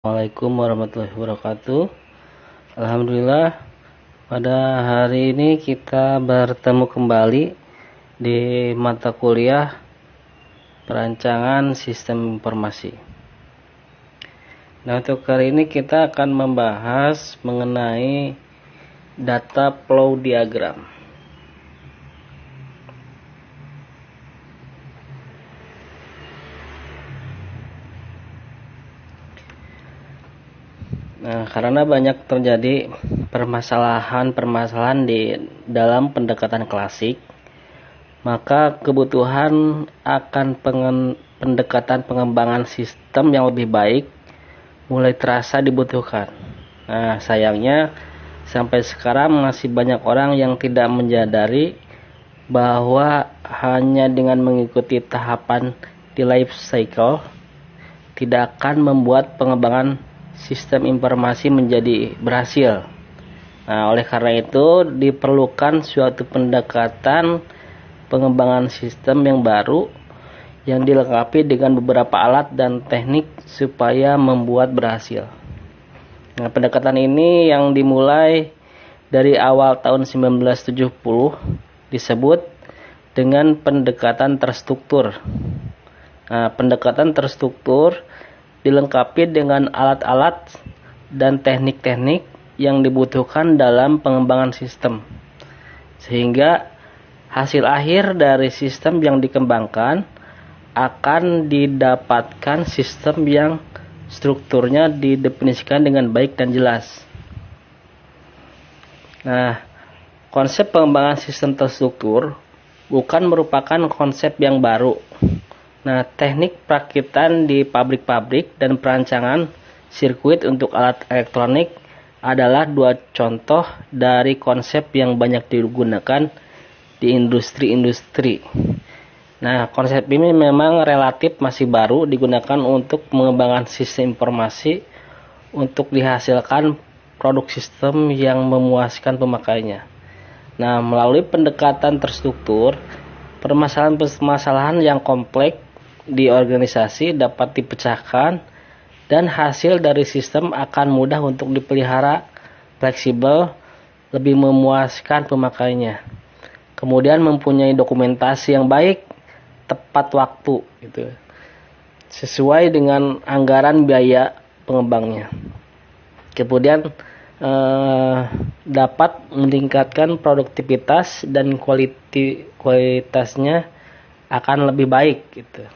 Assalamualaikum warahmatullahi wabarakatuh. Alhamdulillah, pada hari ini kita bertemu kembali di mata kuliah perancangan sistem informasi. Nah, untuk kali ini kita akan membahas mengenai data flow diagram. Nah, karena banyak terjadi permasalahan di dalam pendekatan klasik, maka kebutuhan akan pendekatan pengembangan sistem yang lebih baik mulai terasa dibutuhkan. Nah, sayangnya sampai sekarang masih banyak orang yang tidak menyadari bahwa hanya dengan mengikuti tahapan di life cycle tidak akan membuat pengembangan sistem informasi menjadi berhasil. Nah, oleh karena itu diperlukan suatu pendekatan pengembangan sistem yang baru yang dilengkapi dengan beberapa alat dan teknik supaya membuat berhasil. Nah, pendekatan ini yang dimulai dari awal tahun 1970 disebut dengan pendekatan terstruktur. Nah, pendekatan terstruktur dilengkapi dengan alat-alat dan teknik-teknik yang dibutuhkan dalam pengembangan sistem, sehingga hasil akhir dari sistem yang dikembangkan akan didapatkan sistem yang strukturnya didefinisikan dengan baik dan jelas. Nah, konsep pengembangan sistem terstruktur bukan merupakan konsep yang baru. Nah, teknik perakitan di pabrik-pabrik dan perancangan sirkuit untuk alat elektronik adalah dua contoh dari konsep yang banyak digunakan di industri-industri. Nah, konsep ini memang relatif masih baru digunakan untuk mengembangkan sistem informasi untuk dihasilkan produk sistem yang memuaskan pemakainya. Nah, melalui pendekatan terstruktur, permasalahan-permasalahan yang kompleks di organisasi dapat dipecahkan dan hasil dari sistem akan mudah untuk dipelihara, fleksibel, lebih memuaskan pemakainya. Kemudian mempunyai dokumentasi yang baik, tepat waktu gitu. Sesuai dengan anggaran biaya pengembangnya. Kemudian dapat meningkatkan produktivitas dan kualitasnya akan lebih baik gitu.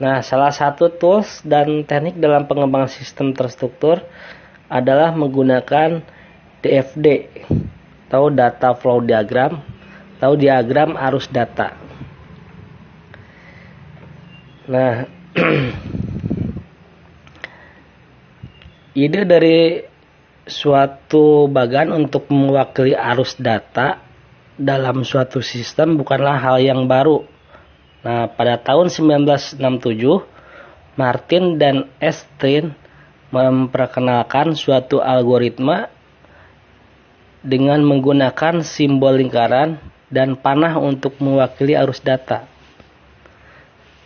Nah, salah satu tools dan teknik dalam pengembangan sistem terstruktur adalah menggunakan DFD atau data flow diagram atau diagram arus data. Nah, ide dari suatu bagan untuk mewakili arus data dalam suatu sistem bukanlah hal yang baru. Nah, pada tahun 1967, Martin dan Estrin memperkenalkan suatu algoritma dengan menggunakan simbol lingkaran dan panah untuk mewakili arus data.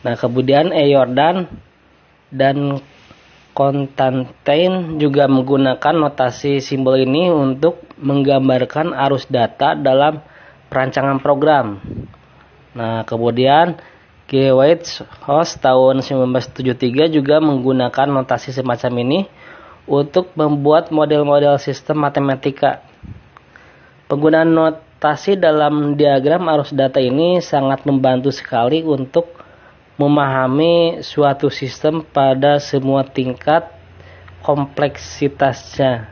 Nah, kemudian Jordan dan Constantine juga menggunakan notasi simbol ini untuk menggambarkan arus data dalam perancangan program. Nah, kemudian G. Whitehurst tahun 1973 juga menggunakan notasi semacam ini untuk membuat model-model sistem matematika. Penggunaan notasi dalam diagram arus data ini sangat membantu sekali untuk memahami suatu sistem pada semua tingkat kompleksitasnya.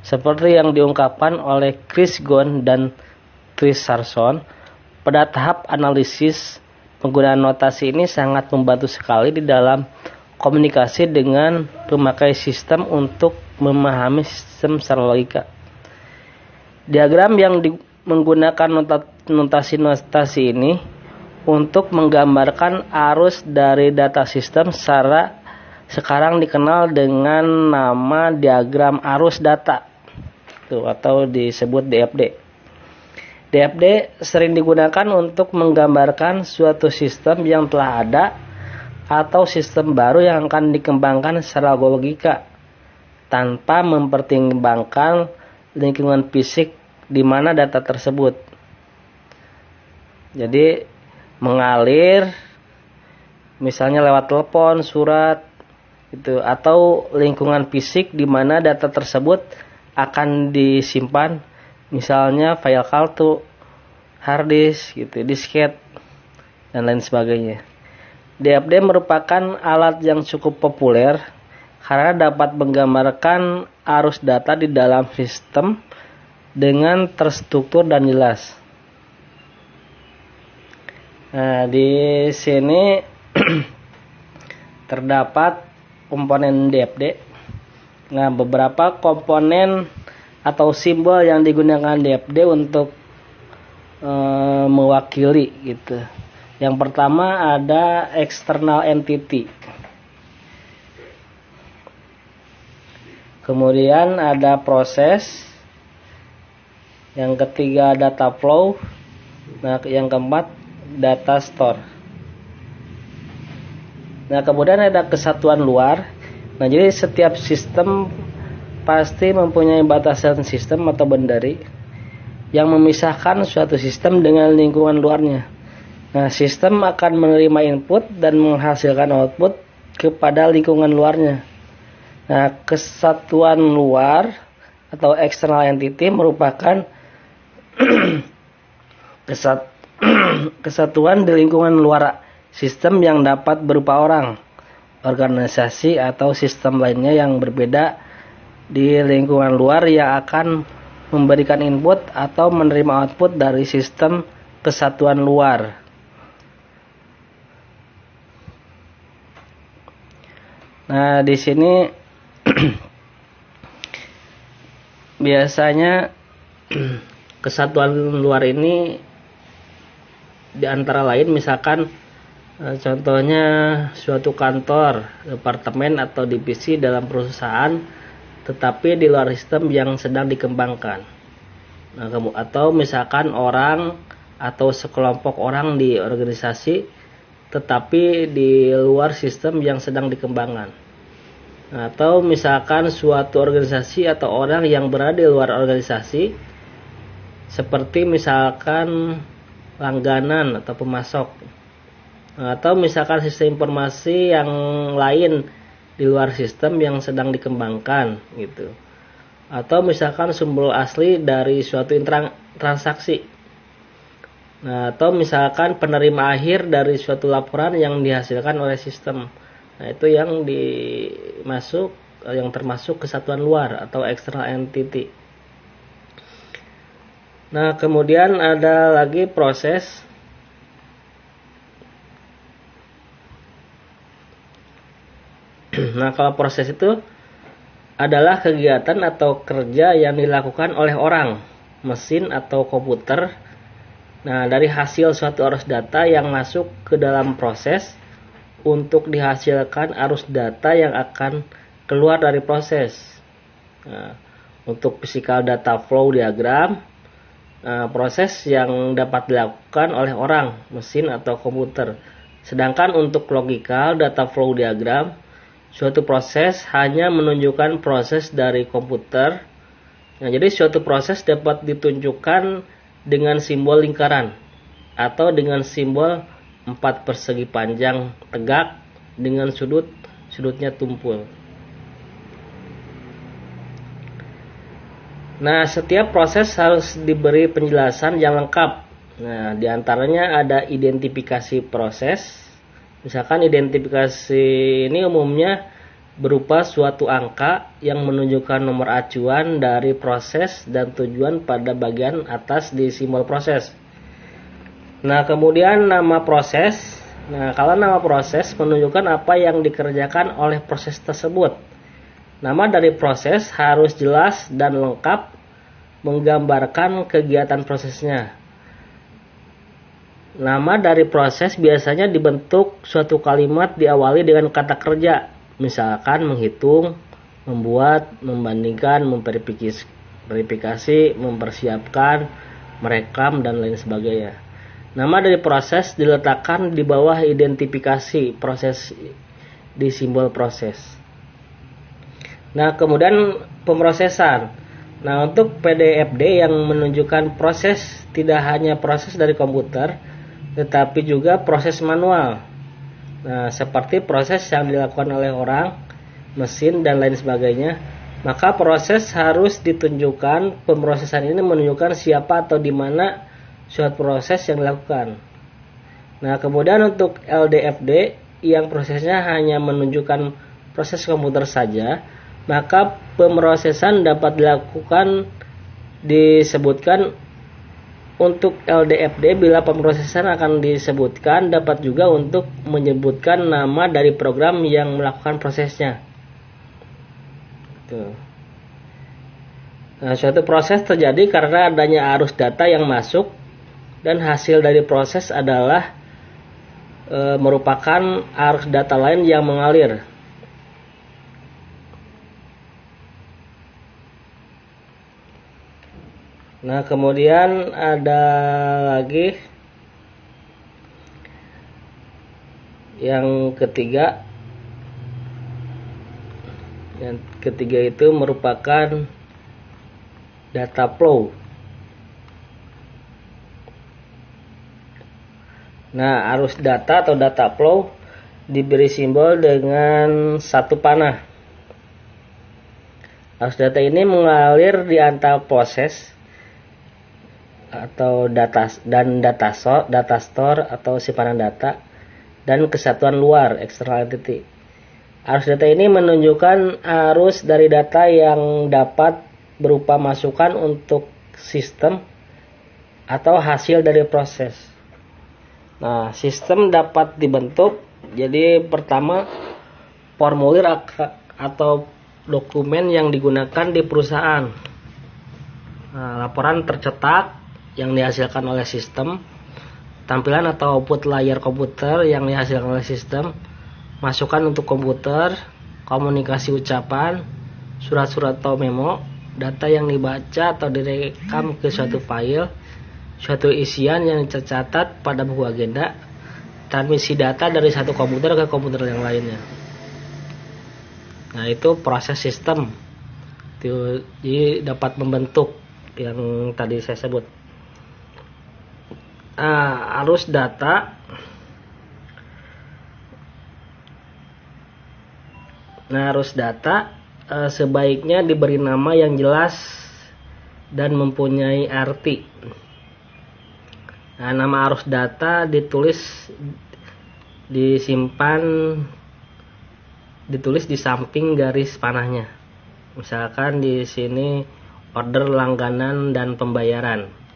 Seperti yang diungkapkan oleh Chris Ghosn dan Chris Sarson, pada tahap analisis, penggunaan notasi ini sangat membantu sekali di dalam komunikasi dengan pemakai sistem untuk memahami sistem secara logika. Diagram yang menggunakan notasi ini untuk menggambarkan arus dari data sistem sekarang dikenal dengan nama diagram arus data atau disebut DFD. DFD sering digunakan untuk menggambarkan suatu sistem yang telah ada atau sistem baru yang akan dikembangkan secara logika. tanpa mempertimbangkan lingkungan fisik di mana data tersebut. Jadi mengalir misalnya lewat telepon, surat gitu, atau lingkungan fisik di mana data tersebut akan disimpan, misalnya file kartu, hard disk gitu, disket dan lain sebagainya. DFD merupakan alat yang cukup populer karena dapat menggambarkan arus data di dalam sistem dengan terstruktur dan jelas. Nah, di sini terdapat komponen DFD. Nah, beberapa komponen atau simbol yang digunakan DFD untuk mewakili gitu. Yang pertama ada external entity. Kemudian ada proses. Yang ketiga data flow. Nah, yang keempat data store. Nah, kemudian ada kesatuan luar. Nah, jadi setiap sistem pasti mempunyai batasan sistem atau boundary yang memisahkan suatu sistem dengan lingkungan luarnya. Nah, sistem akan menerima input dan menghasilkan output kepada lingkungan luarnya. Nah, kesatuan luar atau external entity merupakan kesatuan di lingkungan luar sistem yang dapat berupa orang, organisasi, atau sistem lainnya yang berbeda di lingkungan luar yang akan memberikan input atau menerima output dari sistem kesatuan luar. Nah, di sini biasanya kesatuan luar ini di antara lain misalkan contohnya suatu kantor, departemen atau divisi dalam perusahaan tetapi di luar sistem yang sedang dikembangkan. Nah, atau misalkan orang atau sekelompok orang di organisasi tetapi di luar sistem yang sedang dikembangkan. Nah, atau misalkan suatu organisasi atau orang yang berada di luar organisasi seperti misalkan langganan atau pemasok. Nah, atau misalkan sistem informasi yang lain di luar sistem yang sedang dikembangkan gitu. Atau misalkan sumber asli dari suatu transaksi. Nah, atau misalkan penerima akhir dari suatu laporan yang dihasilkan oleh sistem. Nah, itu yang termasuk kesatuan luar atau external entity. Nah, kemudian ada lagi proses. Nah, kalau proses itu adalah kegiatan atau kerja yang dilakukan oleh orang, mesin atau komputer. Nah, dari hasil suatu arus data yang masuk ke dalam proses untuk dihasilkan arus data yang akan keluar dari proses. Nah, untuk physical data flow diagram, proses yang dapat dilakukan oleh orang, mesin atau komputer. Sedangkan untuk logical data flow diagram, suatu proses hanya menunjukkan proses dari komputer. Nah, jadi suatu proses dapat ditunjukkan dengan simbol lingkaran atau dengan simbol 4 persegi panjang tegak dengan sudutnya tumpul. Nah, setiap proses harus diberi penjelasan yang lengkap. Nah, diantaranya ada identifikasi proses. Misalkan identifikasi ini umumnya berupa suatu angka yang menunjukkan nomor acuan dari proses dan tujuan pada bagian atas di simbol proses. Nah, kemudian nama proses. Nah, kalau nama proses menunjukkan apa yang dikerjakan oleh proses tersebut. Nama dari proses harus jelas dan lengkap menggambarkan kegiatan prosesnya. Nama dari proses biasanya dibentuk suatu kalimat diawali dengan kata kerja. Misalkan menghitung, membuat, membandingkan, memverifikasi, mempersiapkan, merekam, dan lain sebagainya. Nama dari proses diletakkan di bawah identifikasi proses di simbol proses. Nah, kemudian pemrosesan. Nah, untuk PDFD yang menunjukkan proses tidak hanya proses dari komputer, tetapi juga proses manual. Nah, seperti proses yang dilakukan oleh orang, mesin, dan lain sebagainya. Maka proses harus ditunjukkan, pemrosesan ini menunjukkan siapa atau di mana suatu proses yang dilakukan. Nah, kemudian untuk LDFD yang prosesnya hanya menunjukkan proses komputer saja, maka pemrosesan dapat dilakukan disebutkan untuk LDFD bila pemrosesan akan disebutkan dapat juga untuk menyebutkan nama dari program yang melakukan prosesnya. Tuh. Nah, suatu proses terjadi karena adanya arus data yang masuk dan hasil dari proses adalah merupakan arus data lain yang mengalir. Nah, kemudian ada lagi yang ketiga. Yang ketiga itu merupakan data flow. Nah, arus data atau data flow diberi simbol dengan satu panah. Arus data ini mengalir di antara proses atau data store atau simpanan data dan kesatuan luar external entity. Arus data ini menunjukkan arus dari data yang dapat berupa masukan untuk sistem atau hasil dari proses. Nah, sistem dapat dibentuk. Jadi pertama, formulir atau dokumen yang digunakan di perusahaan. Nah, laporan tercetak yang dihasilkan oleh sistem, tampilan atau output layar komputer yang dihasilkan oleh sistem, masukan untuk komputer, komunikasi ucapan, surat-surat atau memo, data yang dibaca atau direkam ke suatu file, suatu isian yang tercatat pada buku agenda, transmisi data dari satu komputer ke komputer yang lainnya. Nah, itu proses sistem. Jadi dapat membentuk yang tadi saya sebut. Arus data. Nah, arus data sebaiknya diberi nama yang jelas dan mempunyai arti. Nah, nama arus data ditulis di samping garis panahnya. Misalkan di sini order langganan dan pembayaran.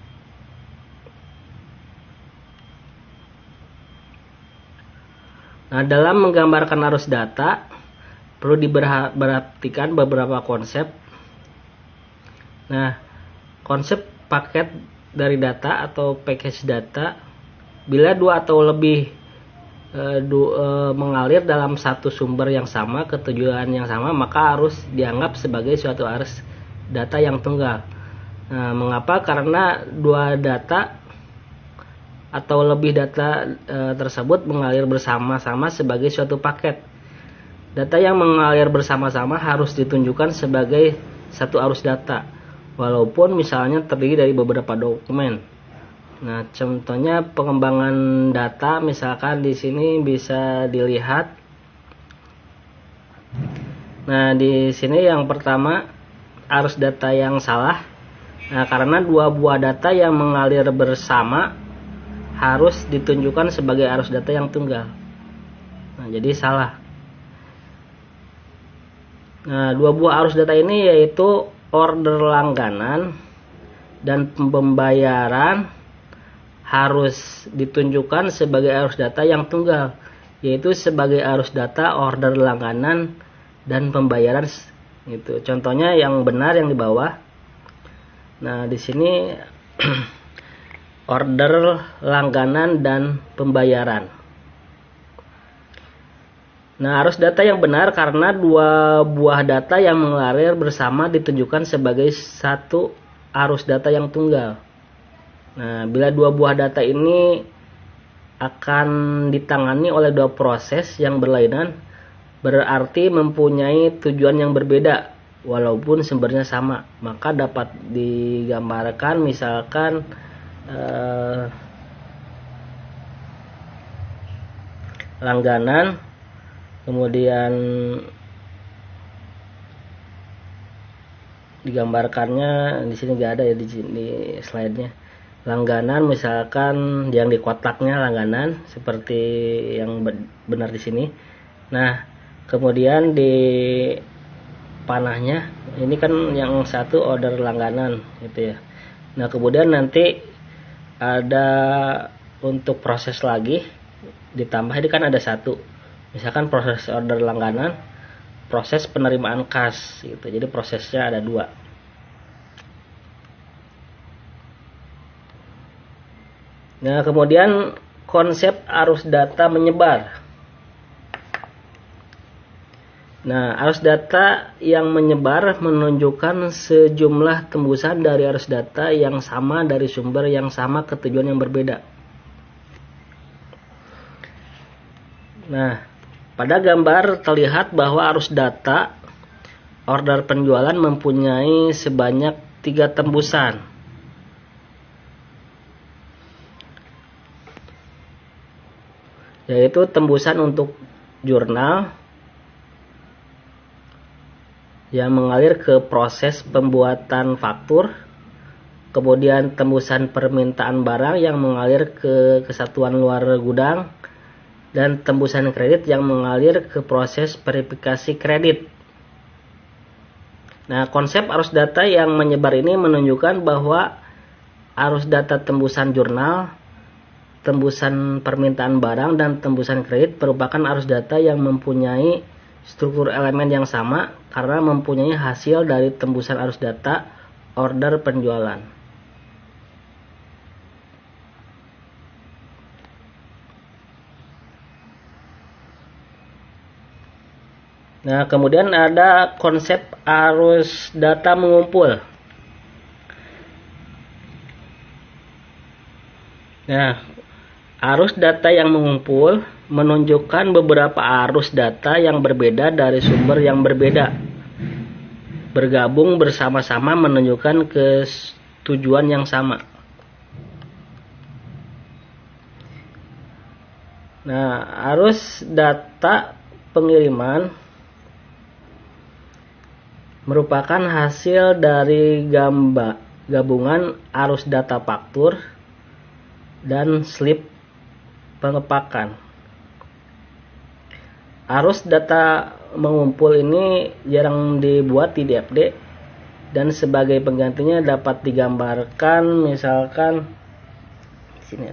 Nah, dalam menggambarkan arus data perlu diperhatikan beberapa konsep. Nah, konsep paket dari data atau package data, bila dua atau lebih mengalir dalam satu sumber yang sama ke tujuan yang sama, maka harus dianggap sebagai suatu arus data yang tunggal. Nah, mengapa? Karena dua data atau lebih data tersebut mengalir bersama-sama sebagai suatu paket. Data yang mengalir bersama-sama harus ditunjukkan sebagai satu arus data, walaupun misalnya terdiri dari beberapa dokumen. Nah, contohnya pengembangan data, misalkan di sini bisa dilihat. Nah, di sini yang pertama arus data yang salah. Nah, karena dua buah data yang mengalir bersama harus ditunjukkan sebagai arus data yang tunggal. Nah, jadi salah. Nah, dua buah arus data ini yaitu order langganan dan pembayaran harus ditunjukkan sebagai arus data yang tunggal, yaitu sebagai arus data order langganan dan pembayaran. Itu contohnya yang benar yang di bawah. Nah, di sini order langganan dan pembayaran. Nah, arus data yang benar karena dua buah data yang mengalir bersama ditunjukkan sebagai satu arus data yang tunggal. Nah, bila dua buah data ini akan ditangani oleh dua proses yang berlainan, berarti mempunyai tujuan yang berbeda walaupun sumbernya sama. Maka dapat digambarkan misalkan langganan, kemudian digambarkannya di sini nggak ada ya di slide-nya. Langganan misalkan yang di kotaknya langganan seperti yang benar di sini. Nah, kemudian di panahnya ini kan yang satu order langganan gitu ya. Nah, kemudian nanti ada untuk proses lagi ditambah, ini kan ada satu. Misalkan proses order langganan, proses penerimaan kas gitu. Jadi prosesnya ada dua. Nah, kemudian konsep arus data menyebar. Nah, arus data yang menyebar menunjukkan sejumlah tembusan dari arus data yang sama dari sumber yang sama ke tujuan yang berbeda. Nah, pada gambar terlihat bahwa arus data order penjualan mempunyai sebanyak 3 tembusan. Yaitu tembusan untuk jurnal yang mengalir ke proses pembuatan faktur, kemudian tembusan permintaan barang yang mengalir ke kesatuan luar gudang, dan tembusan kredit yang mengalir ke proses verifikasi kredit. Nah, konsep arus data yang menyebar ini menunjukkan bahwa arus data tembusan jurnal, tembusan permintaan barang, dan tembusan kredit merupakan arus data yang mempunyai struktur elemen yang sama karena mempunyai hasil dari tembusan arus data order penjualan. Nah, kemudian ada konsep arus data mengumpul. Nah, arus data yang mengumpul menunjukkan beberapa arus data yang berbeda dari sumber yang berbeda. Bergabung bersama-sama menunjukkan ke tujuan yang sama. Nah, arus data pengiriman merupakan hasil dari gabungan arus data faktur dan slip pengepakan. Arus data mengumpul ini jarang dibuat di DFD dan sebagai penggantinya dapat digambarkan misalkan di sini.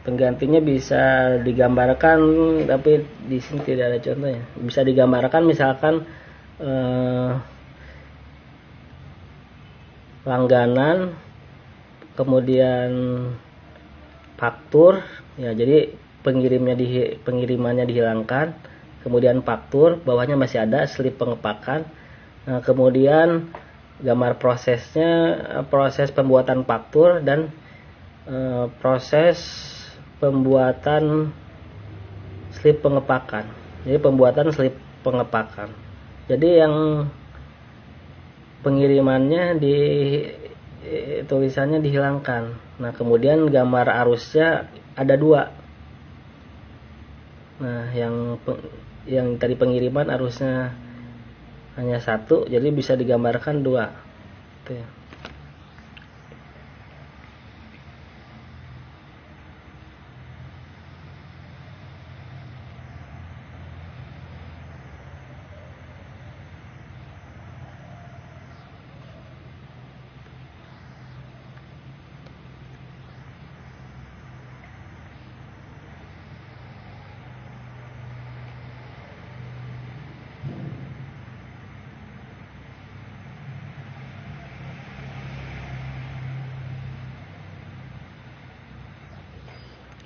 Penggantinya bisa digambarkan, tapi di sini tidak ada contohnya. Bisa digambarkan misalkan langganan, kemudian faktur, ya jadi pengirimannya dihilangkan, kemudian faktur, bawahnya masih ada slip pengepakan. Nah, kemudian gambar prosesnya, proses pembuatan faktur dan proses pembuatan slip pengepakan. Jadi pembuatan slip pengepakan. Jadi yang pengirimannya tulisannya dihilangkan. Nah, kemudian gambar arusnya ada 2. Nah, yang tadi pengiriman arusnya hanya 1, jadi bisa digambarkan 2. Itu ya.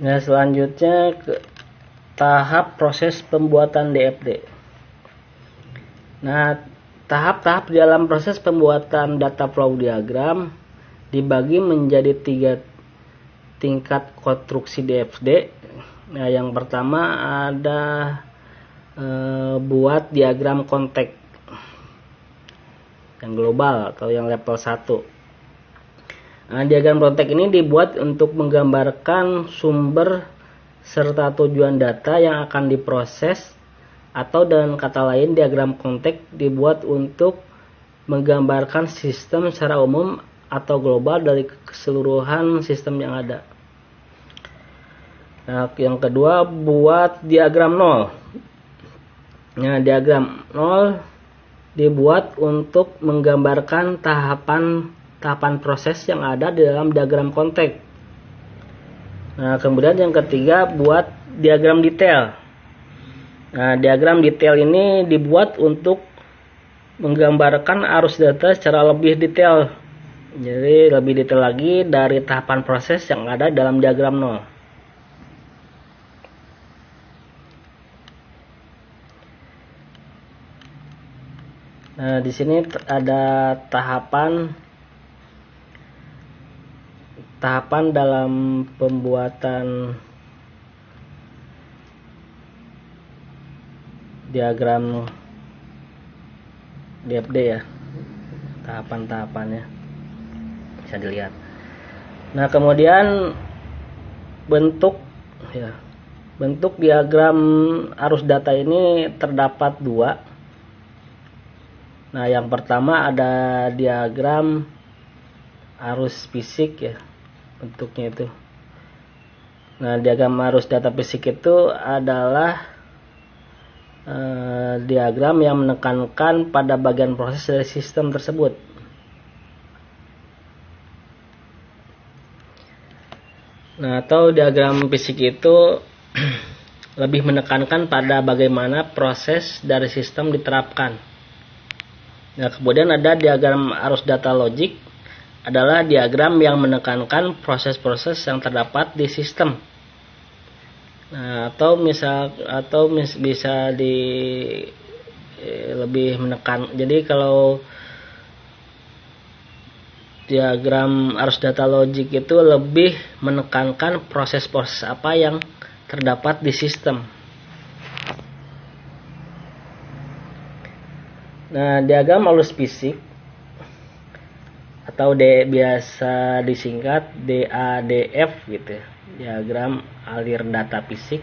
Nah, selanjutnya ke tahap proses pembuatan DFD. Nah, tahap-tahap dalam proses pembuatan data flow diagram dibagi menjadi 3 tingkat konstruksi DFD. Nah, yang pertama ada buat diagram konteks yang global atau yang level 1. Nah, diagram konteks ini dibuat untuk menggambarkan sumber serta tujuan data yang akan diproses, atau dengan kata lain diagram konteks dibuat untuk menggambarkan sistem secara umum atau global dari keseluruhan sistem yang ada. Nah, yang kedua buat diagram nol. Nah, diagram nol dibuat untuk menggambarkan tahapan proses yang ada di dalam diagram konteks. Nah, kemudian yang ketiga buat diagram detail. Nah, diagram detail ini dibuat untuk menggambarkan arus data secara lebih detail. Jadi lebih detail lagi dari tahapan proses yang ada dalam diagram nol. Nah, di sini ada tahapan dalam pembuatan diagram DFD ya, tahapan-tahapannya bisa dilihat. Nah, kemudian bentuk diagram arus data ini terdapat dua. Nah, yang pertama ada diagram arus fisik ya, bentuknya itu. Nah, diagram arus data fisik itu adalah diagram yang menekankan pada bagian proses dari sistem tersebut. Nah, atau diagram fisik itu lebih menekankan pada bagaimana proses dari sistem diterapkan. Nah, kemudian ada diagram arus data logik, adalah diagram yang menekankan proses-proses yang terdapat di sistem. Nah, atau bisa lebih menekan. Jadi kalau diagram arus data logik itu lebih menekankan proses-proses apa yang terdapat di sistem. Nah, diagram arus fisik atau biasa disingkat DADF gitu ya, diagram alir data fisik.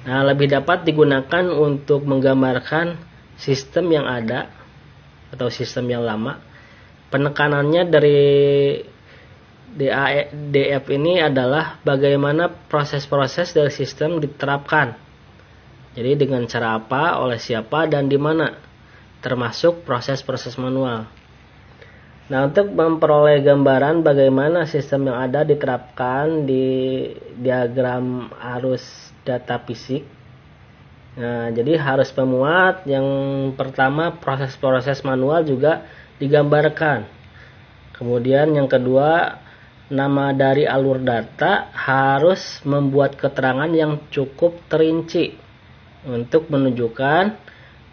Nah, lebih dapat digunakan untuk menggambarkan sistem yang ada atau sistem yang lama. Penekanannya dari DADF ini adalah bagaimana proses-proses dari sistem diterapkan. Jadi dengan cara apa, oleh siapa, dan di mana, termasuk proses-proses manual. Nah, untuk memperoleh gambaran bagaimana sistem yang ada diterapkan di diagram arus data fisik. Nah, jadi harus memuat yang pertama proses-proses manual juga digambarkan. Kemudian yang kedua, nama dari alur data harus membuat keterangan yang cukup terinci untuk menunjukkan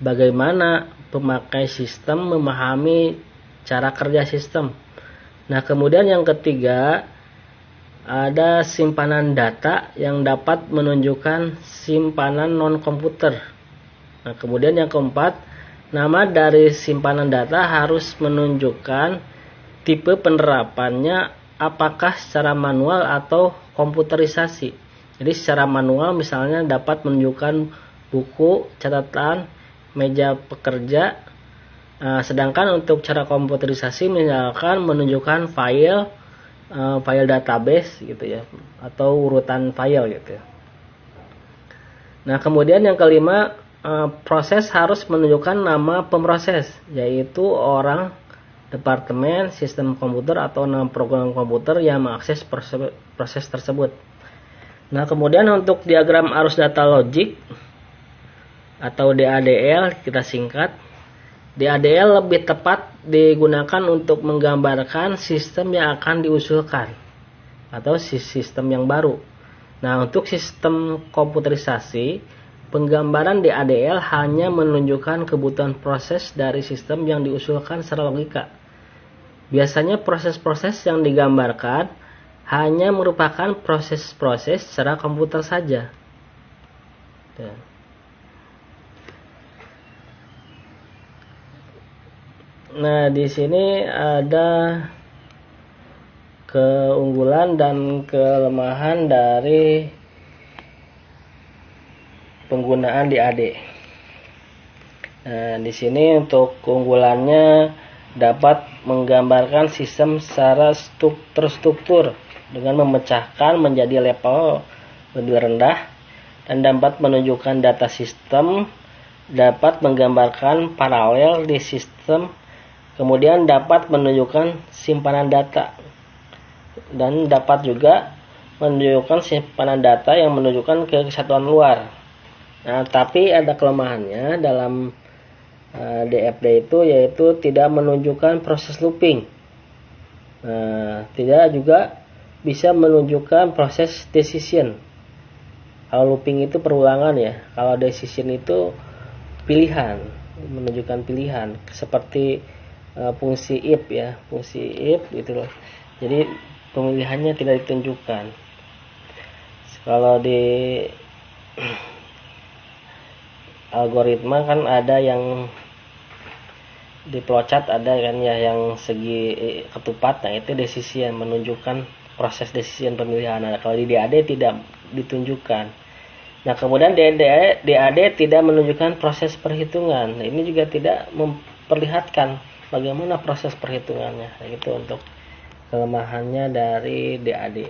bagaimana pemakai sistem memahami cara kerja sistem. Nah, kemudian yang ketiga ada simpanan data yang dapat menunjukkan simpanan non-komputer. Nah, kemudian yang keempat, nama dari simpanan data harus menunjukkan tipe penerapannya, apakah secara manual atau komputerisasi. Jadi secara manual misalnya dapat menunjukkan buku, catatan, meja pekerja. Sedangkan untuk cara komputerisasi misalkan menunjukkan file database gitu ya, atau urutan file gitu ya. Nah, kemudian yang kelima, proses harus menunjukkan nama pemroses, yaitu orang, departemen, sistem komputer, atau nama program komputer yang mengakses proses tersebut. Nah, kemudian untuk diagram arus data logik atau DADL kita singkat, DADL lebih tepat digunakan untuk menggambarkan sistem yang akan diusulkan atau sistem yang baru. Nah, untuk sistem komputerisasi, penggambaran DADL hanya menunjukkan kebutuhan proses dari sistem yang diusulkan secara logika. Biasanya proses-proses yang digambarkan hanya merupakan proses-proses secara komputer saja. Nah, di sini ada keunggulan dan kelemahan dari penggunaan DAD. Nah, di sini untuk keunggulannya dapat menggambarkan sistem secara terstruktur dengan memecahkan menjadi level lebih rendah dan dapat menunjukkan data sistem, dapat menggambarkan paralel di sistem, kemudian dapat menunjukkan simpanan data dan dapat juga menunjukkan simpanan data yang menunjukkan ke kesatuan luar. Nah, tapi ada kelemahannya dalam DFD itu, yaitu tidak menunjukkan proses looping. Tidak juga bisa menunjukkan proses decision. Kalau looping itu perulangan ya, kalau decision itu pilihan, menunjukkan pilihan, seperti fungsi if ya, fungsi if gitu loh. Jadi pemilihannya tidak ditunjukkan. Kalau di algoritma kan ada yang di flowchart, ada kan ya yang segi ketupat, nah itu decision, menunjukkan proses decision pemilihan. Nah, kalau di DAD tidak ditunjukkan. Nah, kemudian DAD tidak menunjukkan proses perhitungan. Nah, ini juga tidak memperlihatkan bagaimana proses perhitungannya. Nah, itu untuk kelemahannya dari DAD.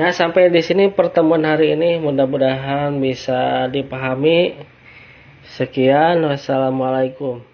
Nah, sampai di sini pertemuan hari ini, mudah-mudahan bisa dipahami. Sekian, wassalamualaikum.